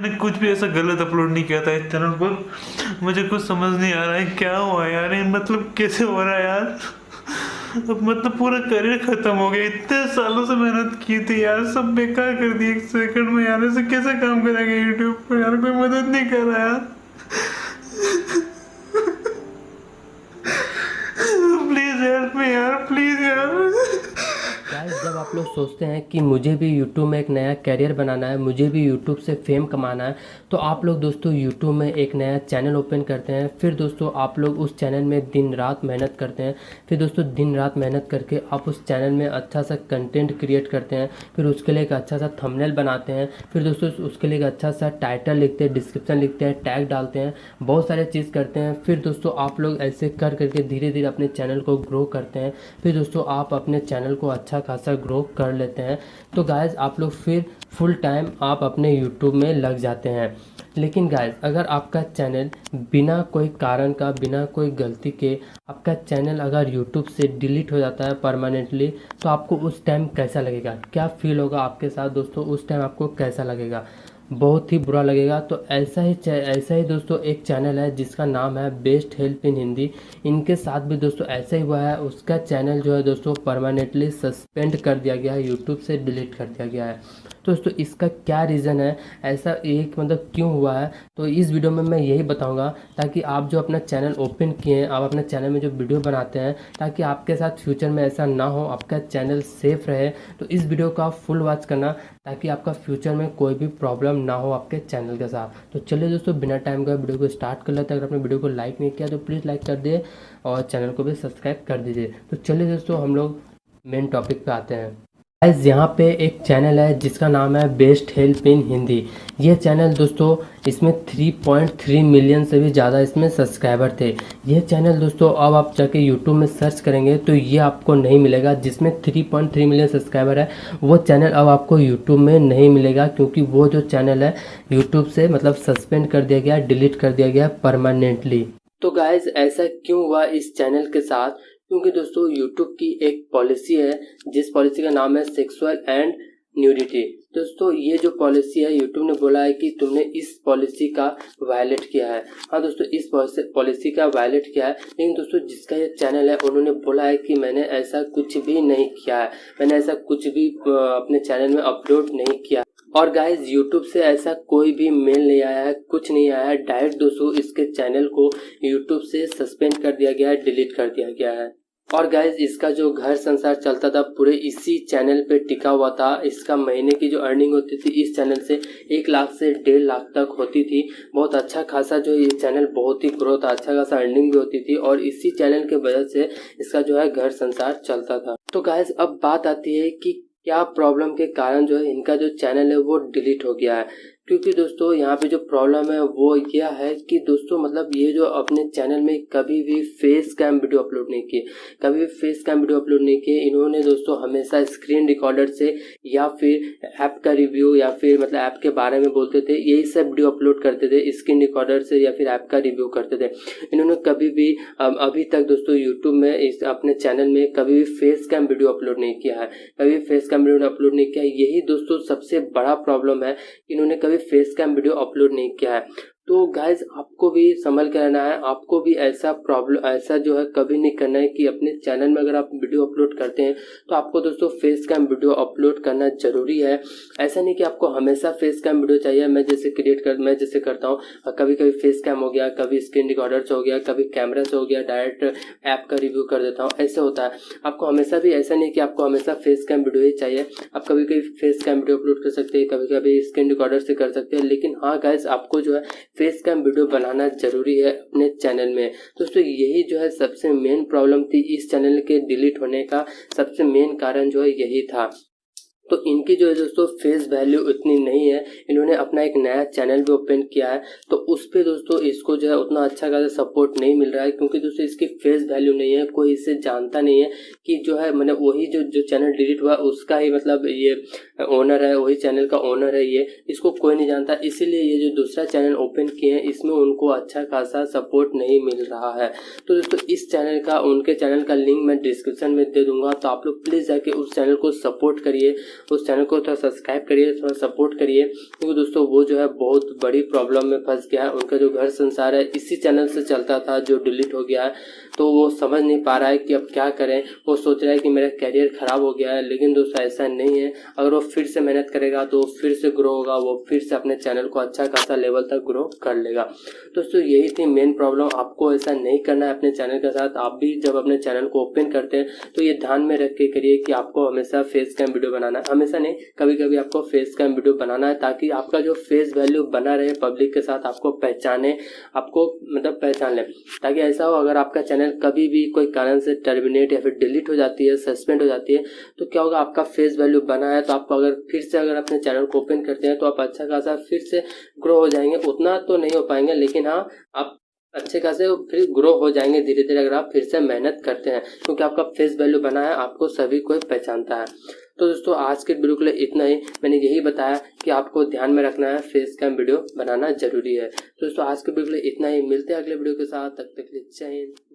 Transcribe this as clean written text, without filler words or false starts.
मैंने कुछ भी ऐसा गलत अपलोड नहीं किया था इस चैनल पर। मुझे कुछ समझ नहीं आ रहा है क्या हुआ यार, ये मतलब कैसे हो रहा है यार। अब मतलब पूरा करियर खत्म हो गया, इतने सालों से मेहनत की थी यार, सब बेकार कर दी एक सेकंड में यार। ऐसे कैसे काम करेंगे यूट्यूब पर यार, कोई मदद नहीं कर रहा यार। प्लीज हेल्प मी यार, प्लीज यार। गाइस, जब आप लोग सोचते हैं कि मुझे भी यूट्यूब में एक नया करियर बनाना है, मुझे भी यूट्यूब से फेम कमाना है, तो आप लोग दोस्तों यूट्यूब में एक नया चैनल ओपन करते हैं। फिर दोस्तों आप लोग उस चैनल में दिन रात मेहनत करते हैं। फिर दोस्तों दिन रात मेहनत करके आप उस चैनल में अच्छा सा कंटेंट क्रिएट करते हैं। फिर उसके लिए एक अच्छा सा थंबनेल बनाते हैं। फिर दोस्तों उसके लिए एक अच्छा सा टाइटल लिखते हैं, डिस्क्रिप्शन लिखते हैं, टैग डालते हैं, बहुत सारे चीज़ करते हैं। फिर दोस्तों आप लोग ऐसे कर करके धीरे धीरे अपने चैनल को ग्रो करते हैं। फिर दोस्तों आप अपने चैनल को अच्छा खासा ग्रो कर लेते हैं। तो गाइज़ आप लोग फिर फुल टाइम आप अपने यूट्यूब में लग जाते हैं। लेकिन गाइज़ अगर आपका चैनल बिना कोई कारण का, बिना कोई गलती के आपका चैनल अगर यूट्यूब से डिलीट हो जाता है परमानेंटली, तो आपको उस टाइम कैसा लगेगा, क्या फील होगा आपके साथ दोस्तों, उस टाइम आपको कैसा लगेगा? बहुत ही बुरा लगेगा। तो ऐसा ही दोस्तों एक चैनल है जिसका नाम है बेस्ट हेल्प इन हिंदी। इनके साथ भी दोस्तों ऐसा ही हुआ है, उसका चैनल जो है दोस्तों परमानेंटली सस्पेंड कर दिया गया है, यूट्यूब से डिलीट कर दिया गया है। तो दोस्तों इसका क्या रीज़न है, ऐसा एक मतलब क्यों हुआ है, तो इस वीडियो में मैं यही बताऊंगा, ताकि आप जो अपना चैनल ओपन किए हैं, आप अपने चैनल में जो वीडियो बनाते हैं, ताकि आपके साथ फ्यूचर में ऐसा ना हो, आपका चैनल सेफ रहे। तो इस वीडियो को आप फुल वॉच करना, ताकि आपका फ्यूचर में कोई भी प्रॉब्लम ना हो आपके चैनल के साथ। तो चलिए दोस्तों बिना टाइम का वीडियो को स्टार्ट कर लेते हैं। अगर आपने वीडियो को लाइक नहीं किया तो प्लीज़ लाइक कर दिए और चैनल को भी सब्सक्राइब कर दीजिए। तो चलिए दोस्तों हम लोग मेन टॉपिक पे आते हैं। गाइस, यहाँ पे एक चैनल है जिसका नाम है बेस्ट हेल्प इन हिंदी। ये चैनल दोस्तों, इसमें 3.3 मिलियन से भी ज़्यादा इसमें सब्सक्राइबर थे। ये चैनल दोस्तों अब आप जाके यूट्यूब में सर्च करेंगे तो ये आपको नहीं मिलेगा। जिसमें 3.3 मिलियन सब्सक्राइबर है वो चैनल अब आपको यूट्यूब में नहीं मिलेगा, क्योंकि वो जो चैनल है यूट्यूब से मतलब सस्पेंड कर दिया गया, डिलीट कर दिया गया परमानेंटली। तो गाइज ऐसा क्यों हुआ इस चैनल के साथ? क्योंकि दोस्तों यूट्यूब की एक पॉलिसी है जिस पॉलिसी का नाम है सेक्सुअल एंड न्यूडिटी। दोस्तों ये जो पॉलिसी है, यूट्यूब ने बोला है कि तुमने इस पॉलिसी का वायलेट किया है। हाँ दोस्तों, इस पॉलिसी का वायलेट किया है, लेकिन दोस्तों जिसका ये चैनल है उन्होंने बोला है कि मैंने ऐसा कुछ भी नहीं किया है, मैंने ऐसा कुछ भी अपने चैनल में अपलोड नहीं किया। और गाइज यूट्यूब से ऐसा कोई भी मेल नहीं आया है, कुछ नहीं आया है। डायरेक्ट दोस्तों इसके चैनल को यूट्यूब से सस्पेंड कर दिया गया है, डिलीट कर दिया गया है। और गाइज इसका जो घर संसार चलता था पूरे इसी चैनल पे टिका हुआ था। इसका महीने की जो अर्निंग होती थी इस चैनल से 1 लाख से 1.5 लाख तक होती थी। बहुत अच्छा खासा जो ये चैनल बहुत ही ग्रोथ था, अच्छा खासा अर्निंग भी होती थी, और इसी चैनल के वजह से इसका जो है घर संसार चलता था। तो गाइज अब बात आती है कि क्या प्रॉब्लम के कारण जो है इनका जो चैनल है वो डिलीट हो गया है। क्योंकि दोस्तों यहाँ पे जो प्रॉब्लम है वो यह है कि दोस्तों मतलब ये जो अपने चैनल में कभी भी फेस कैम वीडियो अपलोड नहीं किए, कभी भी फेस कैम वीडियो अपलोड नहीं किए। इन्होंने दोस्तों हमेशा स्क्रीन रिकॉर्डर से या फिर ऐप का रिव्यू या फिर मतलब ऐप के बारे में बोलते थे, यही सब वीडियो अपलोड करते थे, स्क्रीन रिकॉर्डर से या फिर ऐप का रिव्यू करते थे। इन्होंने कभी भी अभी तक दोस्तों यूट्यूब में इस अपने चैनल में कभी भी फेस कैम वीडियो अपलोड नहीं किया है, कभी फेस कैम वीडियो अपलोड नहीं किया है। यही दोस्तों सबसे बड़ा प्रॉब्लम है, इन्होंने कभी फेस कैम वीडियो अपलोड नहीं किया है। तो गाइज आपको भी संभल के रहना है, आपको भी ऐसा प्रॉब्लम ऐसा जो है कभी नहीं करना है कि अपने चैनल में अगर आप वीडियो अपलोड करते हैं तो आपको दोस्तों फेस कैम वीडियो अपलोड करना जरूरी है। ऐसा नहीं कि आपको हमेशा फेस कैम वीडियो चाहिए। मैं जैसे करता हूँ, कभी कभी फेस कैम हो गया, कभी स्क्रीन रिकॉर्डर से हो गया, कभी कैमरा से हो गया, डायरेक्ट ऐप का रिव्यू कर देता हूँ, ऐसे होता है। आपको हमेशा भी ऐसा नहीं कि आपको हमेशा फेस कैम वीडियो ही चाहिए। आप कभी कभी फेस कैम वीडियो अपलोड कर सकते हैं, कभी कभी स्क्रीन रिकॉर्डर से कर सकते हैं, लेकिन हाँ गाइज आपको जो है फेस कैम वीडियो बनाना जरूरी है अपने चैनल में। दोस्तों यही जो है सबसे मेन प्रॉब्लम थी, इस चैनल के डिलीट होने का सबसे मेन कारण जो है यही था। तो इनकी जो है दोस्तों फेस वैल्यू उतनी नहीं है। इन्होंने अपना एक नया चैनल भी ओपन किया है, तो उस पर दोस्तों इसको जो है उतना अच्छा खासा सपोर्ट नहीं मिल रहा है, क्योंकि दोस्तों इसकी फेस वैल्यू नहीं है, कोई इसे जानता नहीं है कि जो है मैंने वही जो चैनल डिलीट हुआ उसका ही मतलब ये ओनर है, वही चैनल का ओनर है ये, इसको कोई नहीं जानता। इसीलिए ये जो दूसरा चैनल ओपन किए हैं इसमें उनको अच्छा खासा सपोर्ट नहीं मिल रहा है। तो दोस्तों इस चैनल का, उनके चैनल का लिंक मैं डिस्क्रिप्शन में दे दूंगा, तो आप लोग प्लीज़ जाके उस चैनल को सपोर्ट करिए, उस चैनल को थोड़ा सब्सक्राइब करिए, थोड़ा सपोर्ट करिए, क्योंकि दोस्तों वो जो है बहुत बड़ी प्रॉब्लम में फंस गया है। उनका जो घर संसार है इसी चैनल से चलता था जो डिलीट हो गया है, तो वो समझ नहीं पा रहा है कि अब क्या करें। वो सोच रहा है कि मेरा करियर ख़राब हो गया है, लेकिन दोस्तों ऐसा नहीं है। अगर वो फिर से मेहनत करेगा तो फिर से ग्रो होगा, वो फिर से अपने चैनल को अच्छा खासा लेवल तक ग्रो कर लेगा। दोस्तों यही थी मेन प्रॉब्लम, आपको ऐसा नहीं करना है अपने चैनल के साथ। आप भी जब अपने चैनल को ओपन करते हैं तो ये ध्यान में रख के करिए कि आपको हमेशा फेस कैम वीडियो बनाना है, हमेशा नहीं, कभी कभी आपको फेस कैम वीडियो बनाना है, ताकि आपका जो फेस वैल्यू बना रहे, पब्लिक के साथ आपको पहचाने, आपको मतलब पहचान ले। ताकि ऐसा हो अगर आपका चैनल कभी भी कोई कारण से टर्मिनेट या फिर डिलीट हो जाती है, सस्पेंड हो जाती है, तो क्या होगा, आपका फेस वैल्यू बना है, तो आपको अगर फिर से अगर अपने चैनल को ओपन करते हैं तो आप अच्छा खासा फिर से ग्रो हो जाएंगे। उतना तो नहीं हो पाएंगे, लेकिन हाँ आप अच्छे खासे फिर ग्रो हो जाएंगे धीरे धीरे, अगर आप फिर से मेहनत करते हैं, क्योंकि आपका फेस वैल्यू बना है, आपको सभी कोई पहचानता है। तो दोस्तों आज के वीडियो के लिए इतना ही। मैंने यही बताया कि आपको ध्यान में रखना है, फेस कैम वीडियो बनाना जरूरी है। दोस्तों आज के वीडियो के लिए इतना ही, मिलते हैं अगले वीडियो के साथ, तब तक के लिए जय हिंद।